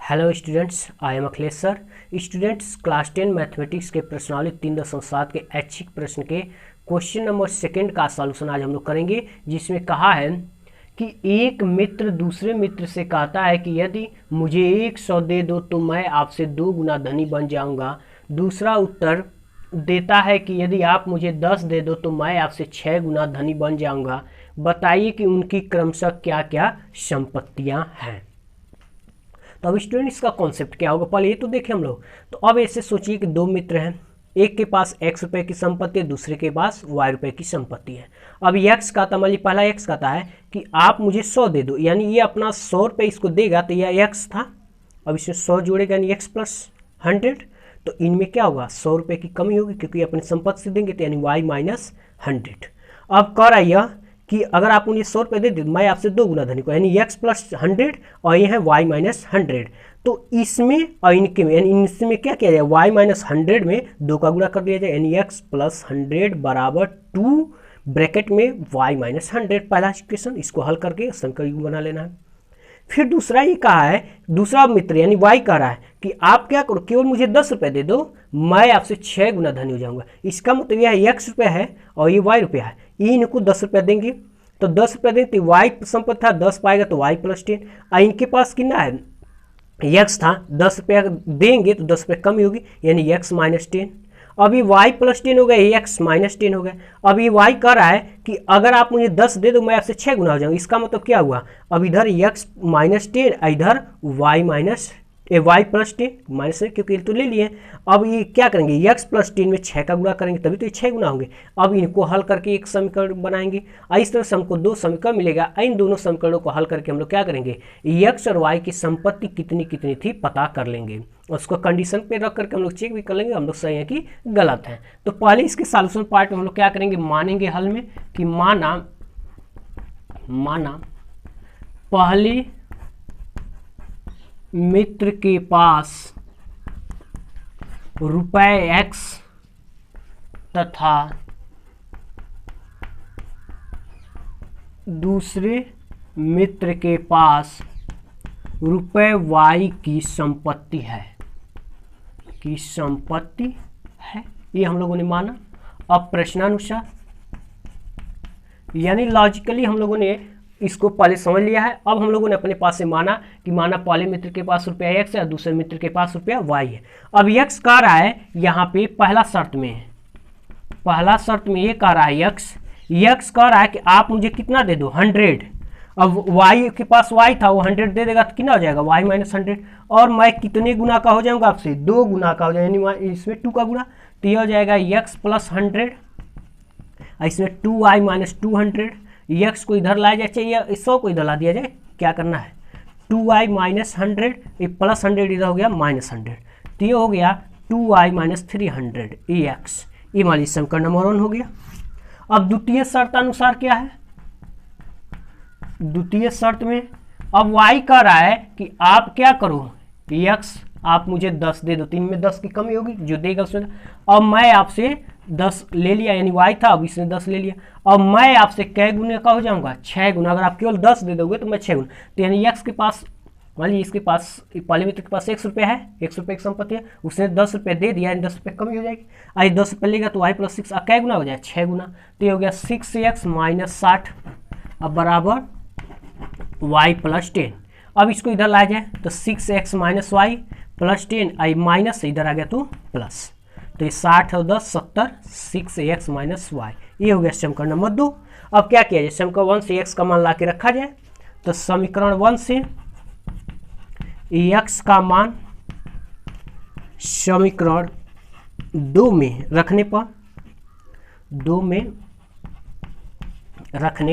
Hello students, I am Akhilesh sir. Students, class 10 mathematics के प्रश्नावली 3.7 के ऐच्छिक प्रश्न के क्वेश्चन नंबर सेकंड का सॉल्यूशन आज हम लोग करेंगे, जिसमें कहा है कि एक मित्र दूसरे मित्र से कहता है कि यदि मुझे 100 दे दो तो मैं आपसे 2 गुना धनी बन जाऊंगा। दूसरा उत्तर देता है कि यदि आप मुझे 10 दे दो तो मैं आपसे 6 गुना धनी बन जाऊंगा। बताइए कि उनकी क्रमशः क्या क्या संपत्तियां हैं। तो अब स्टूडेंट इसका कॉन्सेप्ट क्या होगा, पहले ये तो देखें हम लोग। तो अब ऐसे सोचिए कि दो मित्र हैं, एक के पास x रुपए की संपत्ति है, दूसरे के पास y रुपए की संपत्ति है। अब x कहता, मान लीजिए पहला x कहता है कि आप मुझे 100 दे दो, यानी ये अपना 100 रुपये इसको देगा, तो यह x था। अब इसमें 100 जोड़ेगा यानी x प्लस 100, तो इनमें क्या होगा, 100 रुपये की कमी होगी क्योंकि अपनी संपत्ति से देंगे, तो यानी y माइनस 100। अब कर रहा यह कि अगर आप मुझे 100 रुपये दे दे, मैं आपसे 2 गुना धनी को, यानी x प्लस 100 और ये है y माइनस 100। तो इसमें और इनके में, यानी इसमें क्या किया जाए, y माइनस 100 में 2 का गुणा कर दिया जाए, यानी x प्लस 100 बराबर 2 ब्रैकेट में y माइनस 100। पहला इक्वेशन, इसको हल करके समीकरण बना लेना है। फिर दूसरा ये कहा है, दूसरा मित्र यानी y कह रहा है कि आप क्या करो, केवल मुझे 10 रुपये दे दो, मैं आपसे 6 गुना धनी हो जाऊंगा। इसका मतलब यह है x रुपये है और ये y रुपया है, इनको 10 रुपये देंगे, तो 10 रुपये देंगे तो y संपत्ति था 10 पाएगा तो y प्लस 10। इनके पास कितना है, x था, 10 रुपया देंगे तो 10 रुपये कमी होगी, यानी x माइनस 10। अभी y प्लस 10 हो गया, x माइनस 10 हो गया। अब ये y कह रहा है कि अगर आप मुझे 10 दे दो मैं आपसे 6 गुना हो जाऊंगा। इसका मतलब क्या हुआ, अब इधर x माइनस 10, इधर y प्लस 10 माइनस, क्योंकि तो ले लिए। अब ये क्या करेंगे, x प्लस 10 में 6 का गुणा करेंगे तभी तो ये 6 गुना होंगे। अब इनको हल करके एक समीकरण बनाएंगे, इस तरह से हमको 2 समीकरण मिलेगा। इन दोनों समीकरणों को हल करके हम लोग क्या करेंगे, x और y की संपत्ति कितनी कितनी थी पता कर लेंगे। उसको कंडीशन पे रख करके हम लोग चेक भी कर लेंगे हम लोग सही है कि गलत है। तो पहले इसके सॉल्यूशन पार्ट में हम लोग क्या करेंगे, मानेंगे हल में कि माना पहले मित्र के पास रुपए x तथा दूसरे मित्र के पास रुपए y की संपत्ति है, ये हम लोगों ने माना। अब प्रश्नानुसार यानी लॉजिकली हम लोगों ने इसको पहले समझ लिया है। अब हम लोगों ने अपने पास से माना कि पहले मित्र के पास रुपया x है, दूसरे मित्र के पास रुपया y है। अब x कह रहा है यहाँ पे पहला शर्त में ये कह रहा है x कह रहा है कि आप मुझे कितना दे दो, 100। अब y के पास y था, वो 100 दे देगा तो कितना हो जाएगा, y माइनस 100। और मैं कितने गुना का हो जाऊंगा आपसे, 2 गुना का हो जाएगा, यानी इसमें 2 का गुना, तो ये हो जाएगा x प्लस 100, इसमें 2y माइनस 200। x को इधर लाया जाए, चाहिए 100 को इधर ला दिया जाए। क्या करना है, 2y माइनस 100, ये प्लस 100 इधर हो गया माइनस 100, तो ये हो गया 2y माइनस 300 x। ये मान लीजिए समीकरण नंबर 1 हो गया। अब द्वितीय शर्त अनुसार क्या है, द्वितीय शर्त में अब y कह रहा है कि आप क्या करो, x आप मुझे 10 दे दो, 3 में 10 की कमी होगी, जो देगा उसमें। अब मैं आपसे 10 ले लिया, यानी y था, अब इसने 10 ले लिया। अब मैं आपसे कै गुने का हो जाऊंगा, 6 गुना। अगर आप केवल 10 दे दोगे तो मैं 6 गुना, तो यानी x के पास, मान लीजिए इसके पास, पहले मित्र के पास 100 रुपये है, 100 रुपये की संपत्ति है, उसने 10 रुपये दे दिया, यानी 10 रुपये कमी हो जाएगी। आई 10 रुपये लेगा तो y प्लस 6 कै गुना हो जाए, 6 गुना, तो ये हो गया 6x माइनस 60, अब बराबर y प्लस 10। अब इसको इधर लाया जाए तो 6x माइनस y प्लस 10, आई माइनस इधर आ गया तो प्लस, तो ये 60 और 10 70, 6x माइनस y, ये हो गया समीकरण नंबर 2। अब क्या किया जाए, समीकरण 1 से x का मान ला के रखा जाए, तो समीकरण 1 से x का मान समीकरण 2 में रखने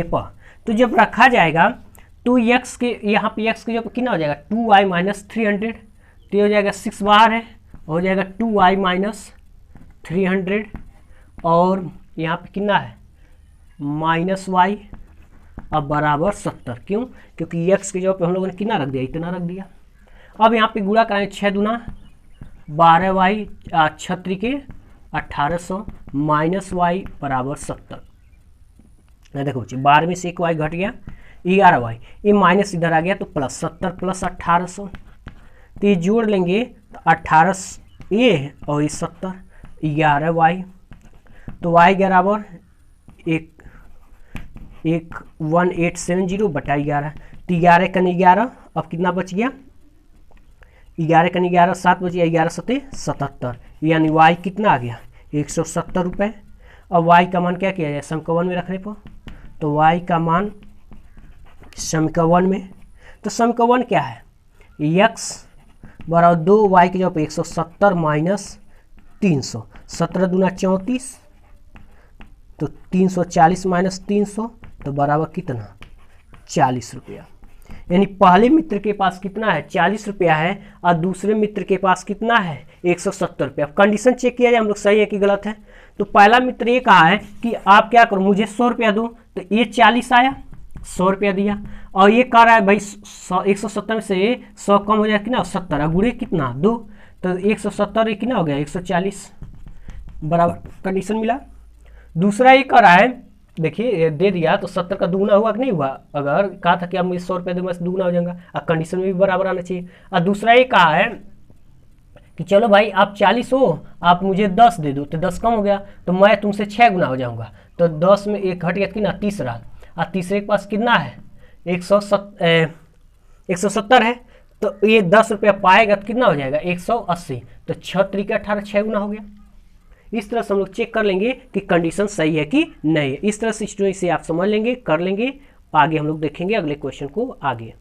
पर तो जब रखा जाएगा तो x के यहाँ पे x के जो कितना हो जाएगा, 2y माइनस 300, तो हो जाएगा 6 बाहर है, हो जाएगा 2y माइनस 300, और यहाँ पे कितना है माइनस y, अब बराबर 70। क्यों, क्योंकि x के जगह पे हम लोगों ने कितना रख दिया, इतना रख दिया। अब यहाँ पे गुणा कराएंगे, 6 दूना 12y, 36 के 1800 माइनस y बराबर 70। देखो बच्चे 12 में से एक y घट गया, 11y, ये माइनस इधर आ गया तो प्लस 70 प्लस 1800, तो ये जोड़ लेंगे तो 18 ये और ये 70, 11 वाई, तो वाई बराबर 1870 बटा 11, तो 11 कन 11, अब कितना बच गया 11 कन 11 7 बच गया, 11 सते 77, यानी वाई कितना आ गया 170 रुपये। अब वाई का मान क्या किया जाए समीकरण में रखने पर, तो वाई का मान समीकरण में, तो समीकरण क्या है x बराबर 2 वाई के जगह 170 माइनस 300, 17 दूना 34, तो 340 माइनस 300 तो बराबर कितना 40 रुपया। यानी पहले मित्र के पास कितना है 40 रुपया है और दूसरे मित्र के पास कितना है 170 रुपया। कंडीशन चेक किया जाए हम लोग सही है कि गलत है। तो पहला मित्र ये कहा है कि आप क्या करो मुझे 100 रुपया दो, तो ये 40 आया 100 रुपया दिया, और ये कह रहा है भाई 170 में से 100 कम हो जाए कितना 70, गुणे कितना 2, तो 170 कितना हो गया 140 बराबर कंडीशन मिला। दूसरा ये कह रहा है देखिए दे दिया तो 70 का दुगना हुआ कि नहीं हुआ, अगर कहा था कि आप मुझे 100 रुपये दूंगा तो दुगना हो जाएगा, और कंडीशन में भी बराबर आना चाहिए। और दूसरा ये कहा है कि चलो भाई आप 40 हो आप मुझे 10 दे दो, तो 10 कम हो गया तो मैं तुमसे 6 गुना हो जाऊंगा, तो 10 में एक हट गया कितना तीसरा, और तीसरे के पास कितना है 170 है, तो ये 10 रुपया पाएगा तो कितना हो जाएगा 180, तो 6 तरीके 18 6 गुना हो गया। इस तरह से हम लोग चेक कर लेंगे कि कंडीशन सही है कि नहीं है। इस तरह से स्टूडेंट से आप समझ लेंगे कर लेंगे, आगे हम लोग देखेंगे अगले क्वेश्चन को आगे।